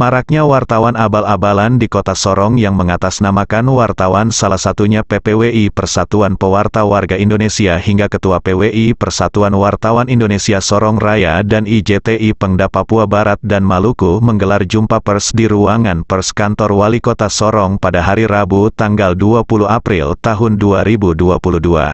Maraknya wartawan abal-abalan di Kota Sorong yang mengatasnamakan wartawan, salah satunya PPWI Persatuan Pewarta Warga Indonesia hingga Ketua PWI Persatuan Wartawan Indonesia Sorong Raya dan IJTI Pemda Papua Barat dan Maluku menggelar jumpa pers di ruangan pers kantor Wali Kota Sorong pada hari Rabu tanggal 20 April tahun 2022.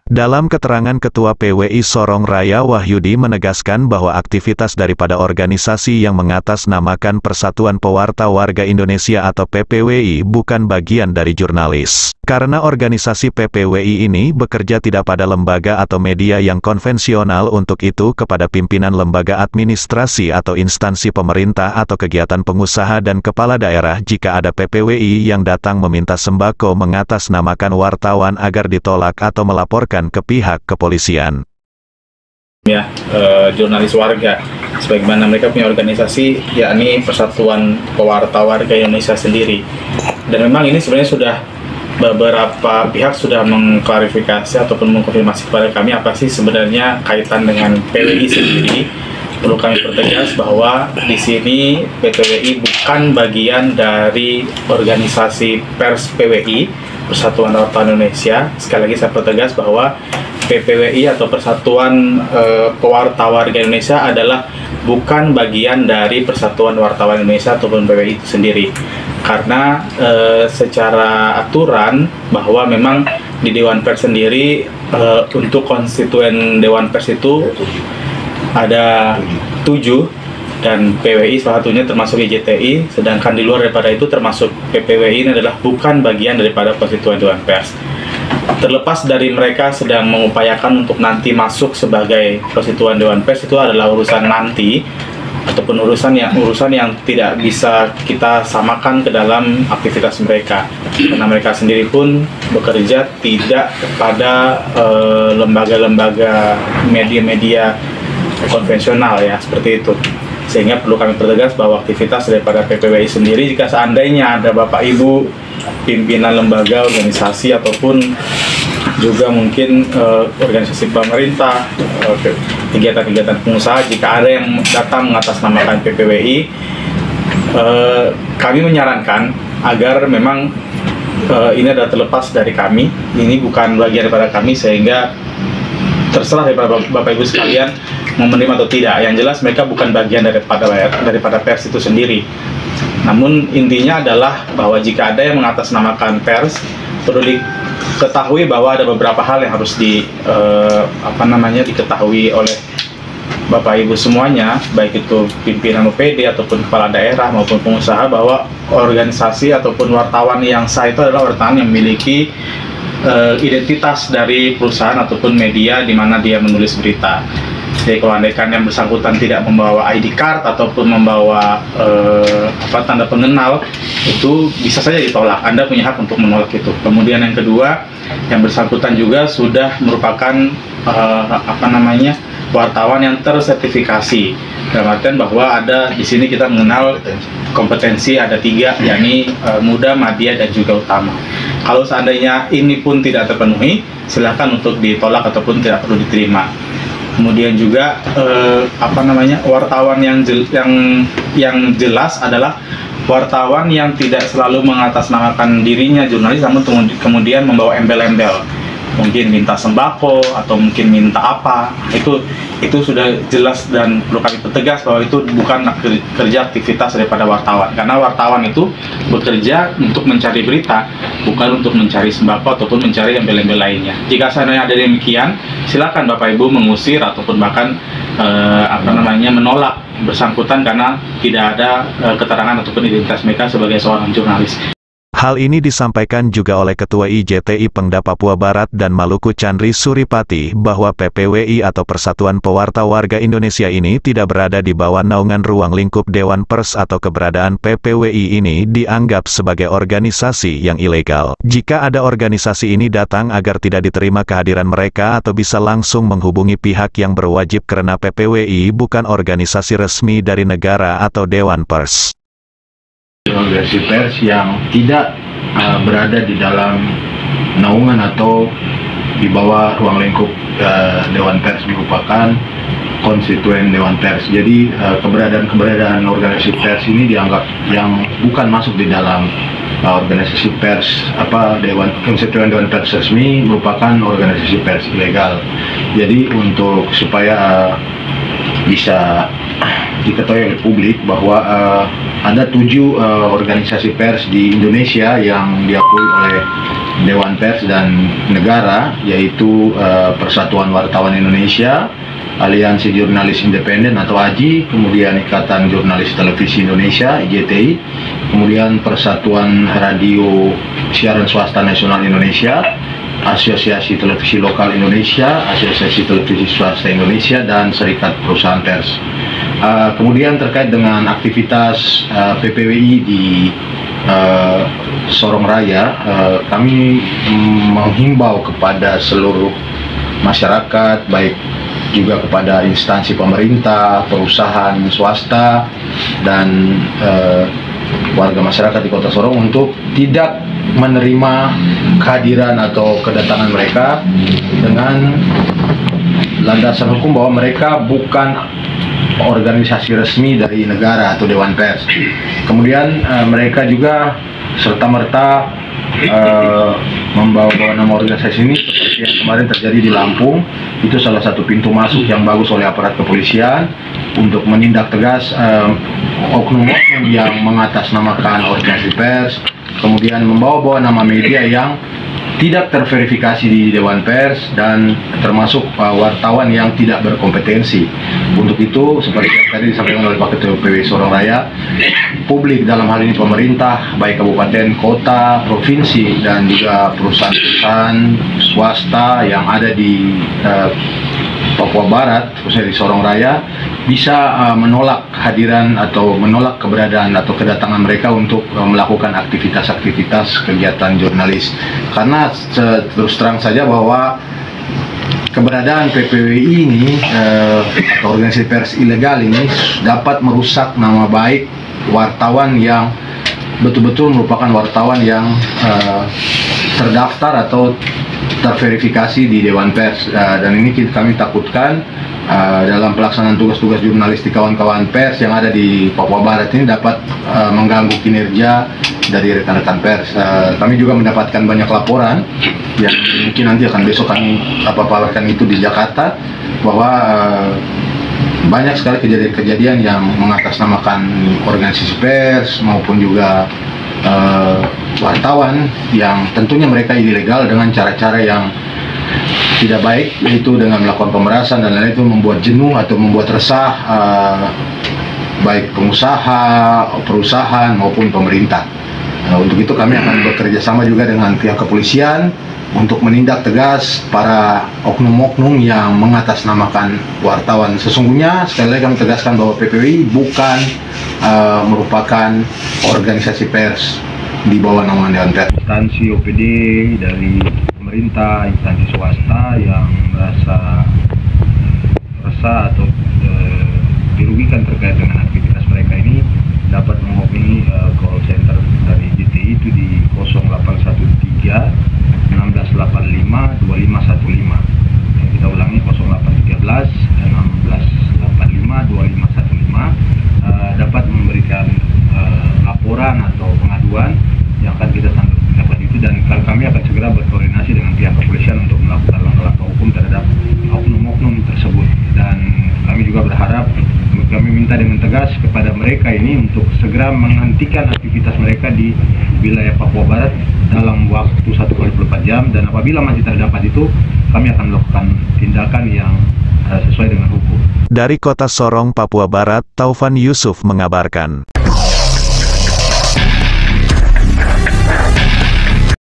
Dalam keterangan Ketua PWI Sorong Raya Wahyudi menegaskan bahwa aktivitas daripada organisasi yang mengatasnamakan Persatuan Pewarta Warga Indonesia atau PPWI bukan bagian dari jurnalis. Karena organisasi PPWI ini bekerja tidak pada lembaga atau media yang konvensional, untuk itu kepada pimpinan lembaga administrasi atau instansi pemerintah atau kegiatan pengusaha dan kepala daerah jika ada PPWI yang datang meminta sembako mengatasnamakan wartawan agar ditolak atau melaporkan ke pihak kepolisian. Jurnalis warga, sebagaimana mereka punya organisasi, yakni Persatuan Pewarta Warga Indonesia sendiri. Dan memang ini sebenarnya sudah beberapa pihak sudah mengklarifikasi ataupun mengkonfirmasi kepada kami apa sih sebenarnya kaitan dengan PWI sendiri. Perlu kami pertegas bahwa di sini PPWI bukan bagian dari organisasi pers PWI, Persatuan Wartawan Indonesia. Sekali lagi saya pertegas bahwa PPWI atau Persatuan Pewarta Warga Indonesia adalah bukan bagian dari Persatuan Wartawan Indonesia ataupun PWI itu sendiri. Karena secara aturan bahwa memang di Dewan Pers sendiri untuk konstituen Dewan Pers itu ada 7 dan PWI salah satunya termasuk IJTI, sedangkan di luar daripada itu termasuk PPWI ini adalah bukan bagian daripada konstituen Dewan Pers. Terlepas dari mereka sedang mengupayakan untuk nanti masuk sebagai konstituen Dewan Pers, itu adalah urusan nanti ataupun urusan yang tidak bisa kita samakan ke dalam aktivitas mereka, karena mereka sendiri pun bekerja tidak pada lembaga-lembaga media-media konvensional ya, seperti itu. Sehingga perlu kami pertegas bahwa aktivitas daripada PPWI sendiri, jika seandainya ada Bapak Ibu pimpinan lembaga, organisasi ataupun juga mungkin organisasi pemerintah, kegiatan-kegiatan pengusaha, jika ada yang datang mengatasnamakan PPWI, kami menyarankan agar memang ini adalah terlepas dari kami, ini bukan bagian daripada kami, sehingga terserah daripada Bapak Ibu sekalian mau menerima atau tidak. Yang jelas mereka bukan bagian daripada pers itu sendiri. Namun intinya adalah bahwa jika ada yang mengatasnamakan pers, perlu diketahui bahwa ada beberapa hal yang harus diketahui oleh Bapak Ibu semuanya, baik itu pimpinan UPD ataupun kepala daerah maupun pengusaha, bahwa organisasi ataupun wartawan yang sah itu adalah wartawan yang memiliki identitas dari perusahaan ataupun media di mana dia menulis berita. Jadi kalau andaikan yang bersangkutan tidak membawa ID card ataupun membawa tanda pengenal, itu bisa saja ditolak. Anda punya hak untuk menolak itu. Kemudian yang kedua, yang bersangkutan juga sudah merupakan wartawan yang tersertifikasi. Dalam artian bahwa ada di sini kita mengenal kompetensi ada 3, yakni muda, madya, dan juga utama. Kalau seandainya ini pun tidak terpenuhi, silakan untuk ditolak ataupun tidak perlu diterima. Kemudian juga wartawan yang jelas adalah wartawan yang tidak selalu mengatasnamakan dirinya jurnalis, namun kemudian membawa embel-embel, mungkin minta sembako atau mungkin minta apa, itu sudah jelas dan perlu kami pertegas bahwa itu bukan kerja aktivitas daripada wartawan, karena wartawan itu bekerja untuk mencari berita, bukan untuk mencari sembako ataupun mencari embel-embel lainnya. Jika seandainya ada demikian, silakan Bapak Ibu mengusir ataupun bahkan menolak bersangkutan karena tidak ada keterangan ataupun identitas mereka sebagai seorang jurnalis. Hal ini disampaikan juga oleh Ketua IJTI Pemda Papua Barat dan Maluku Chandri Suripati bahwa PPWI atau Persatuan Pewarta Warga Indonesia ini tidak berada di bawah naungan ruang lingkup Dewan Pers atau keberadaan PPWI ini dianggap sebagai organisasi yang ilegal. Jika ada organisasi ini datang agar tidak diterima kehadiran mereka atau bisa langsung menghubungi pihak yang berwajib, karena PPWI bukan organisasi resmi dari negara atau Dewan Pers. Organisasi pers yang tidak berada di dalam naungan atau di bawah ruang lingkup Dewan Pers merupakan konstituen Dewan Pers. Jadi keberadaan organisasi pers ini dianggap yang bukan masuk di dalam organisasi pers konstituen Dewan Pers resmi merupakan organisasi pers ilegal. Jadi untuk supaya bisa diketahui oleh publik bahwa ada 7 organisasi pers di Indonesia yang diakui oleh Dewan Pers dan negara, yaitu Persatuan Wartawan Indonesia, Aliansi Jurnalis Independen atau AJI, kemudian Ikatan Jurnalis Televisi Indonesia IJTI, kemudian Persatuan Radio Siaran Swasta Nasional Indonesia, Asosiasi Televisi Lokal Indonesia, Asosiasi Televisi Swasta Indonesia, dan Serikat Perusahaan Pers. Kemudian terkait dengan aktivitas PPWI di Sorong Raya, kami menghimbau kepada seluruh masyarakat, baik juga kepada instansi pemerintah, perusahaan swasta, dan warga masyarakat di Kota Sorong untuk tidak menerima kehadiran atau kedatangan mereka dengan landasan hukum bahwa mereka bukan organisasi resmi dari negara atau Dewan Pers. Kemudian mereka juga serta-merta membawa nama organisasi ini seperti yang kemarin terjadi di Lampung. Itu salah satu pintu masuk yang bagus oleh aparat kepolisian untuk menindak tegas oknum-oknum yang mengatasnamakan organisasi pers, kemudian membawa-bawa nama media yang tidak terverifikasi di Dewan Pers, dan termasuk wartawan yang tidak berkompetensi. Untuk itu, seperti yang tadi disampaikan oleh Pak Ketua PPWI Sorong Raya, publik dalam hal ini pemerintah, baik kabupaten, kota, provinsi, dan juga perusahaan-perusahaan swasta yang ada di Papua Barat, khususnya di Sorong Raya, bisa menolak kehadiran atau menolak keberadaan atau kedatangan mereka untuk melakukan aktivitas-aktivitas kegiatan jurnalis. Karena terus terang saja bahwa keberadaan PPWI ini atau organisasi pers ilegal ini dapat merusak nama baik wartawan yang betul-betul merupakan wartawan yang terdaftar atau terverifikasi di Dewan Pers, dan ini kami takutkan dalam pelaksanaan tugas-tugas jurnalis di kawan-kawan pers yang ada di Papua Barat ini dapat mengganggu kinerja dari rekan-rekan pers. Kami juga mendapatkan banyak laporan yang mungkin nanti akan besok kami paparkan itu di Jakarta, bahwa banyak sekali kejadian-kejadian yang mengatasnamakan organisasi pers maupun juga wartawan yang tentunya mereka ilegal dengan cara-cara yang tidak baik, yaitu dengan melakukan pemerasan dan lain-lain. Itu membuat jenuh atau membuat resah baik pengusaha, perusahaan maupun pemerintah. Untuk itu kami akan bekerja sama juga dengan pihak kepolisian untuk menindak tegas para oknum-oknum yang mengatasnamakan wartawan. Sesungguhnya sekali lagi kami tegaskan bahwa PPWI bukan merupakan organisasi pers di bawah naungan Dewan Pers. Instansi OPD dari pemerintah, instansi swasta yang merasa resah atau dirugikan terkait dengan aktivitas mereka ini dapat menghubungi call center dari JTI itu di 0813 1685 2515. Yang kita ulangi 0813 1685 2515. Dapat memberikan laporan atau pengaduan yang akan kita tanggapi itu, dan kami akan segera berkoordinasi dengan pihak kepolisian untuk melakukan langkah-langkah hukum terhadap oknum-oknum tersebut. Dan kami juga berharap, kami minta dengan tegas kepada mereka ini untuk segera menghentikan aktivitas mereka di wilayah Papua Barat dalam waktu 1x24 jam, dan apabila masih terdapat itu, kami akan melakukan tindakan yang sesuai dengan hukum. Dari Kota Sorong, Papua Barat, Taufan Yusuf mengabarkan.